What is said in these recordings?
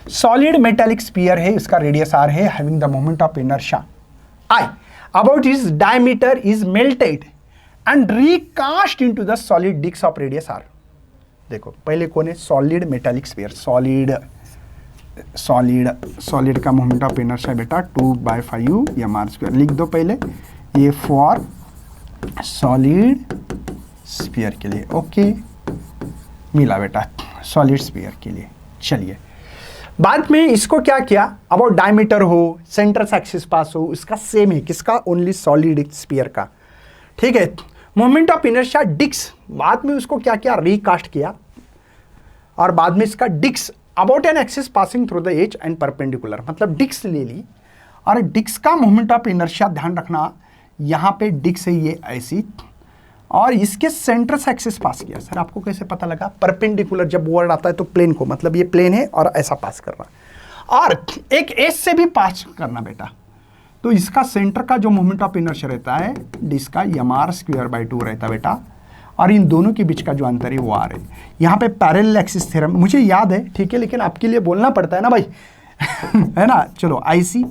Solid metallic sphere है, इसका radius R है, having the moment of inertia I, about its diameter is melted and recast into the solid disc of radius R. देखो पहले कौन है, solid metallic sphere, solid का moment of inertia बेटा 2/5 mr², लिख दो पहले ये फॉर सॉलिड स्फीयर के लिए। ओके मिला बेटा सॉलिड स्फीयर के लिए। चलिए बाद में इसको क्या किया, अबाउट डायमीटर हो, सेंटर से एक्सिस पास हो, इसका सेम है किसका, ओनली सॉलिड स्फीयर का। ठीक है, मोमेंट ऑफ इनर्शिया डिस्क, बाद में उसको क्या किया, रिकास्ट किया, और बाद में इसका disc about an axis passing through the edge and perpendicular, मतलब डिस्क ले ली, और डिस्क का मोमेंट ऑफ इनर्शिया ध्यान रखना, यहाँ पे डिस्क है ये ऐसी, और इसके सेंटर से एक्सिस पास किया। सर आपको कैसे पता लगा, परपेंडिकुलर जब वर्ड आता है तो प्लेन को, मतलब ये प्लेन है और ऐसा पास करना, और एक एज से भी पास करना बेटा, तो इसका सेंटर का जो मोमेंट ऑफ इनर्शिया रहता है डिस्क का mr²/2 रहता है बेटा, और इन दोनों के बीच का जो अंतर है वो आर है। यहाँ पे पैरेलल एक्सिस थ्योरम मुझे याद है, ठीक है, लेकिन आपके लिए बोलना पड़ता है ना भाई है ना। चलो IC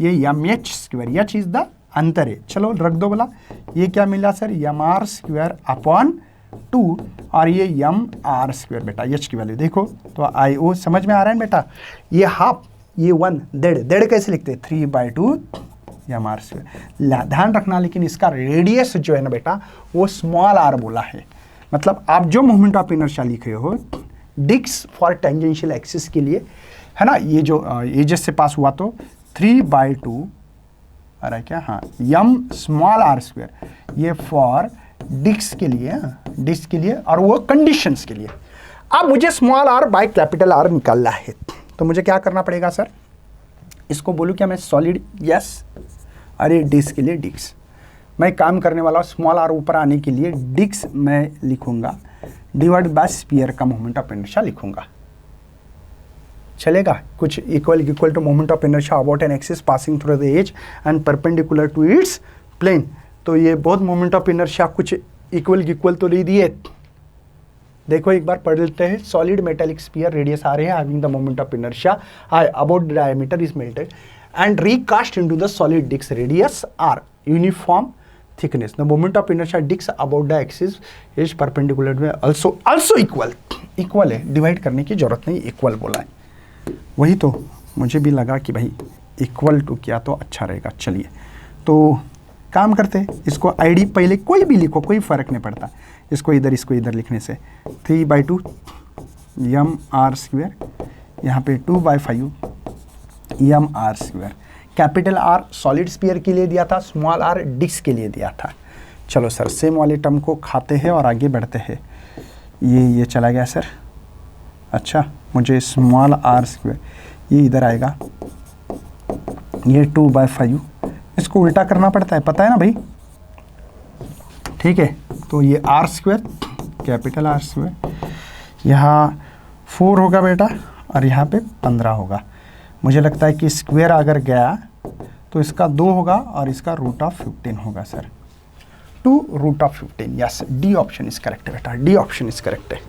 ये mh², यह चीज द अंतर है, चलो रख दो बोला, ये क्या मिला सर, mr²/2, और ये mr² बेटा, h की वैल्यू देखो तो IO समझ में आ रहा है बेटा, ये हाफ, ये 1, डेढ़ कैसे लिखते हैं, 3/2 mr²। ध्यान रखना, लेकिन इसका रेडियस जो है ना बेटा वो स्मॉल r बोला है, मतलब आप जो मोमेंट ऑफ इनर्शिया लिख रहे हो डिस्क फॉर टेंजेंशियल एक्सिस के लिए है ना, ये जो एजेस से पास हुआ तो 3/2 आ रहा है क्या, हाँ m r², ये फॉर डिस्क के लिए, डिस्क के लिए, और वो कंडीशंस के लिए। अब मुझे small r by capital R निकालना है, तो मुझे क्या करना पड़ेगा सर, इसको बोलूँ क्या मैं सॉलिड, यस, अरे डिस्क के लिए डिस्क, मैं काम करने वाला स्मॉल r ऊपर आने के लिए डिस्क मैं लिखूंगा डिवाइड बाय स्फीयर का मोमेंट ऑफ इनर्शिया लिखूंगा, चलेगा, कुछ equal to moment of inertia about an axis passing through the edge and perpendicular to its plane. तो ये बहुत मोमेंट ऑफ इनर्शिया कुछ इक्वल तो नहीं दिए, देखो एक बार पढ़ लेते हैं, सॉलिड मेटालिक स्फीयर रेडियस आ रहे हैं, having the moment of inertia I, about diameter is melted and recast into the solid disc, radius R, uniform thickness, the moment of inertia disc about the axis is perpendicular में also equal है, divide करने की जरूरत नहीं, equal बोला है। वही तो मुझे भी लगा कि भाई इक्वल टू किया तो अच्छा रहेगा। चलिए तो काम करते हैं, इसको ID पहले कोई भी लिखो, कोई फर्क नहीं पड़ता, इसको इधर लिखने से 3/2 mr², यहाँ पे 2/5 mr², capital R solid sphere के लिए दिया था, स्मॉल r डिस्क के लिए दिया था। चलो सर सेम वाले टर्म को खाते हैं और आगे बढ़ते हैं, ये चला गया सर, अच्छा मुझे स्मॉल r², ये इधर आएगा, ये 2/5, इसको उल्टा करना पड़ता है, पता है ना भाई, ठीक है, तो ये r², कैपिटल R², यहाँ 4 होगा बेटा, और यहाँ पे 15 होगा। मुझे लगता है कि स्क्वायर अगर गया तो इसका 2 होगा और इसका √15 होगा sir, 2 √15, yes, D option is correct बेटा, D ऑप्शन इज करेक्ट है।